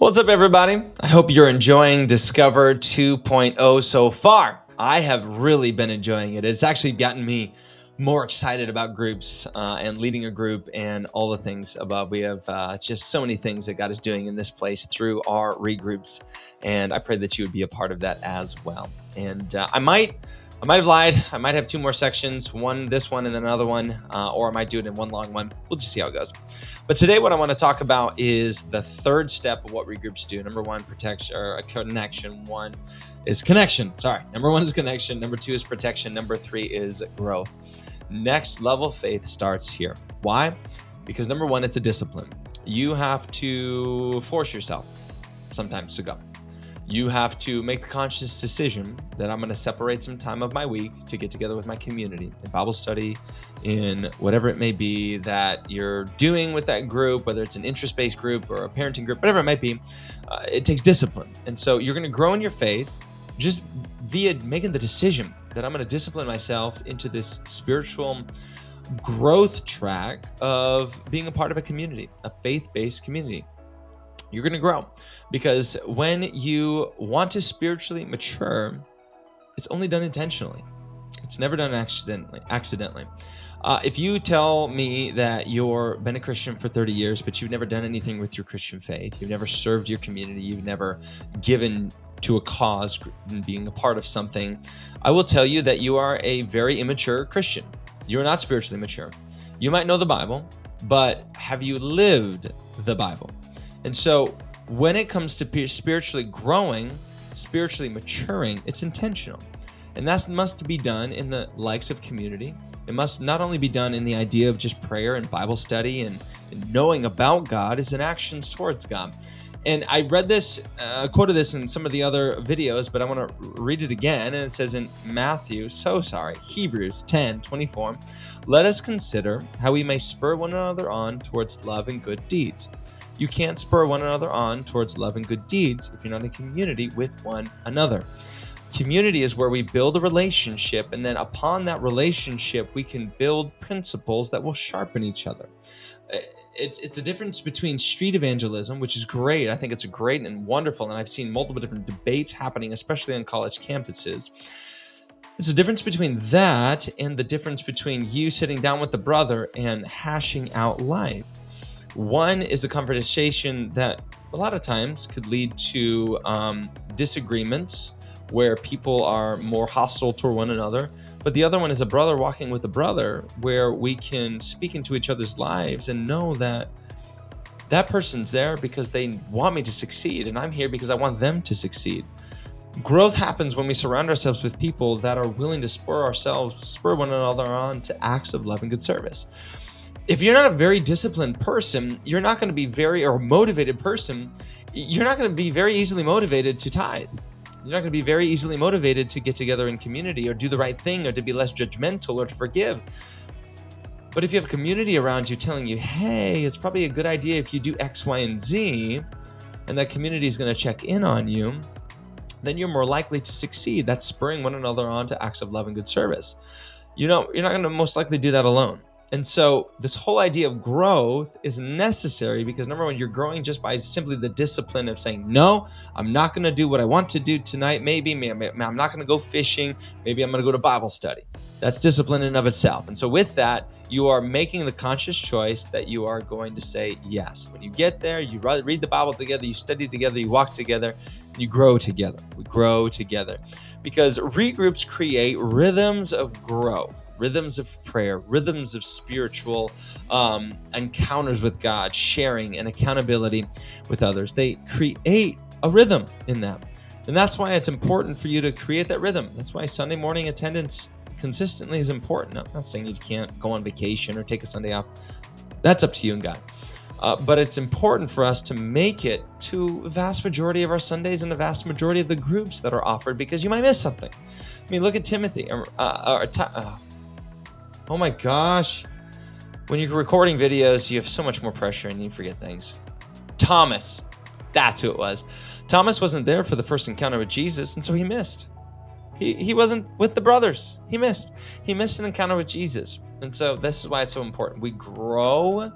What's up, everybody? I hope you're enjoying Discover 2.0 so far. I have really been enjoying it. It's actually gotten me more excited about groups and leading a group and all the things above. We have just so many things that God is doing in this place through our regroups, and I pray that you would be a part of that as well. And I might have lied. I might have two more sections, this one, and then another one, or I might do it in one long one. We'll just see how it goes. But today what I want to talk about is the third step of what regroups do. Number one, protection or connection. One is connection. Number one is connection. Number two is protection. Number three is growth. Next level faith starts here. Why? Because number one, it's a discipline. You have to force yourself sometimes to go. You have to make the conscious decision that I'm going to separate some time of my week to get together with my community in Bible study, in whatever it may be that you're doing with that group, whether it's an interest-based group or a parenting group, whatever it might be. It takes discipline. And so you're going to grow in your faith just via making the decision that I'm going to discipline myself into this spiritual growth track of being a part of a community, a faith-based community. You're going to grow because when you want to spiritually mature, it's only done intentionally. It's never done accidentally. If you tell me that you've been a Christian for 30 years, but you've never done anything with your Christian faith, you've never served your community, you've never given to a cause and being a part of something, I will tell you that you are a very immature Christian. You're not spiritually mature. You might know the Bible, but have you lived the Bible? And so when it comes to spiritually growing, spiritually maturing, it's intentional. And that must be done in the likes of community. It must not only be done in the idea of just prayer and Bible study and knowing about God, it's in actions towards God. And I read this, quoted this in some of the other videos, but I want to read it again. And it says in Hebrews 10:24, let us consider how we may spur one another on towards love and good deeds. You can't spur one another on towards love and good deeds if you're not in community with one another. Community is where we build a relationship, and then upon that relationship, we can build principles that will sharpen each other. It's a difference between street evangelism, which is great. I think it's great and wonderful, and I've seen multiple different debates happening, especially on college campuses. It's a difference between that and the difference between you sitting down with a brother and hashing out life. One is a conversation that a lot of times could lead to disagreements where people are more hostile toward one another. But the other one is a brother walking with a brother where we can speak into each other's lives and know that that person's there because they want me to succeed, and I'm here because I want them to succeed. Growth happens when we surround ourselves with people that are willing to spur one another on to acts of love and good service. If you're not a very disciplined person, you're not going to be motivated person, you're not going to be very easily motivated to tithe. You're not going to be very easily motivated to get together in community or do the right thing or to be less judgmental or to forgive. But if you have a community around you telling you, hey, it's probably a good idea if you do X, Y, and Z, and that community is going to check in on you, then you're more likely to succeed. That's spurring one another on to acts of love and good service. You're not going to most likely do that alone. And so this whole idea of growth is necessary because number one, you're growing just by simply the discipline of saying, no, I'm not going to do what I want to do tonight. Maybe I'm not going to go fishing. Maybe I'm going to go to Bible study. That's discipline in and of itself. And so with that, you are making the conscious choice that you are going to say yes. When you get there, you read the Bible together, you study together, you walk together, and you grow together. We grow together because regroups create rhythms of growth, rhythms of prayer, rhythms of spiritual encounters with God, sharing and accountability with others. They create a rhythm in them. And that's why it's important for you to create that rhythm. That's why Sunday morning attendance consistently is important. I'm not saying you can't go on vacation or take a Sunday off. That's up to you and God. But it's important for us to make it to a vast majority of our Sundays and a vast majority of the groups that are offered because you might miss something. I mean, look at Timothy. Oh my gosh. When you're recording videos, you have so much more pressure and you forget things. Thomas. That's who it was. Thomas wasn't there for the first encounter with Jesus, and so he missed. He wasn't with the brothers. He missed an encounter with Jesus. And so this is why it's so important. We grow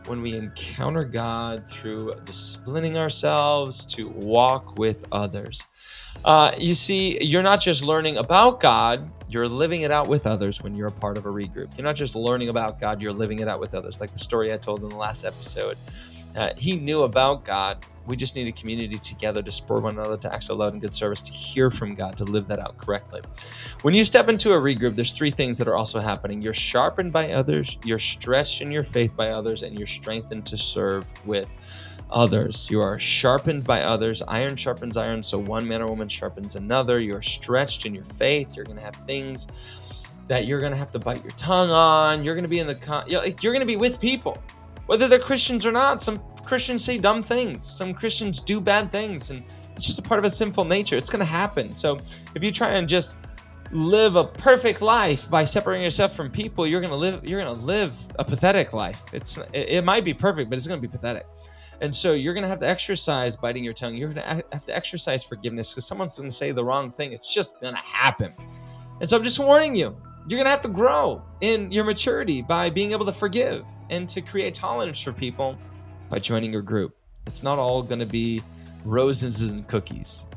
when we encounter God through disciplining ourselves to walk with others. You see, you're not just learning about God, you're living it out with others when you're a part of a regroup. You're not just learning about God, you're living it out with others. Like the story I told in the last episode. He knew about God. We just need a community together to spur one another to acts of love and good service, to hear from God, to live that out correctly. When you step into a regroup, there's three things that are also happening. You're sharpened by others, you're stretched in your faith by others, and you're strengthened to serve with others. You are sharpened by others. Iron sharpens iron, so one man or woman sharpens another. You're stretched in your faith. You're going to have things that you're going to have to bite your tongue on. You're going to be you're going to be with people, whether they're Christians or not. Some Christians say dumb things. Some Christians do bad things, and it's just a part of a sinful nature. It's going to happen. So if you try and just live a perfect life by separating yourself from people, you're going to live a pathetic life. It might be perfect, but it's going to be pathetic. And so you're going to have to exercise biting your tongue. You're going to have to exercise forgiveness, because someone's going to say the wrong thing. It's just going to happen. And so I'm just warning you, you're going to have to grow in your maturity by being able to forgive and to create tolerance for people by joining your group. It's not all going to be roses and cookies.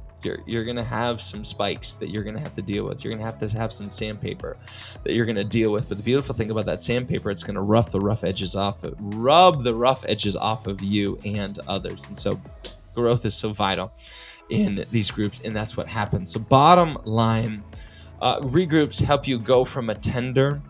You're going to have some spikes that you're going to have to deal with. You're going to have some sandpaper that you're going to deal with. But the beautiful thing about that sandpaper, it's going to rub the rough edges off of you and others. And so growth is so vital in these groups, and that's what happens. So bottom line, regroups help you go from attender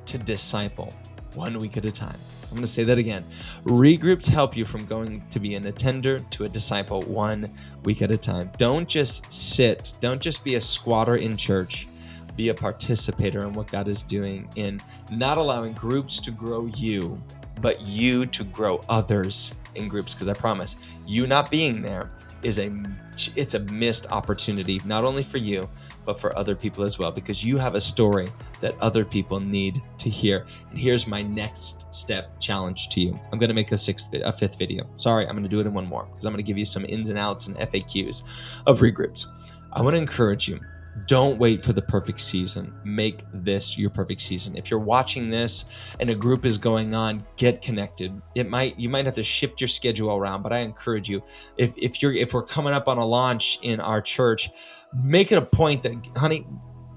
to disciple 1 week at a time. I'm going to say that again. Regroups help you from going to be an attender to a disciple 1 week at a time. Don't just sit. Don't just be a squatter in church. Be a participator in what God is doing in not allowing groups to grow you, but you to grow others in groups. Because I promise, you not being there it's a missed opportunity, not only for you, but for other people as well, because you have a story that other people need to hear. And here's my next step challenge to you. I'm going to make a fifth video. Sorry, I'm going to do it in one more, because I'm going to give you some ins and outs and FAQs of regroups. I want to encourage you. Don't wait for the perfect season. Make this your perfect season. If you're watching this and a group is going on, get connected. You might have to shift your schedule around, but I encourage you. If we're coming up on a launch in our church, make it a point that, honey,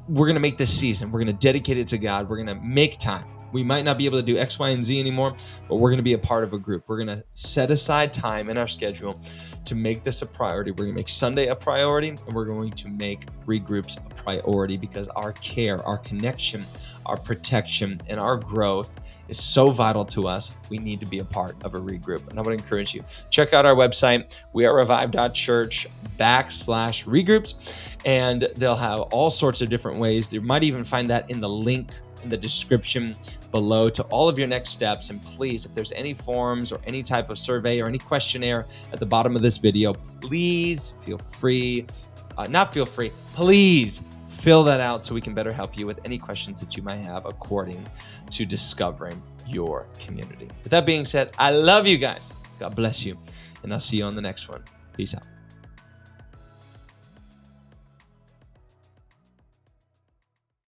we're going to make this season. We're going to dedicate it to God. We're going to make time. We might not be able to do X, Y, and Z anymore, but we're going to be a part of a group. We're going to set aside time in our schedule to make this a priority. We're going to make Sunday a priority, and we're going to make regroups a priority, because our care, our connection, our protection, and our growth is so vital to us. We need to be a part of a regroup. And I would encourage you, check out our website, wearerevive.church/regroups, and they'll have all sorts of different ways. You might even find that in the link in the description below to all of your next steps. And please, if there's any forms or any type of survey or any questionnaire at the bottom of this video, please please fill that out so we can better help you with any questions that you might have according to discovering your community. With that being said, I love you guys. God bless you. And I'll see you on the next one. Peace out.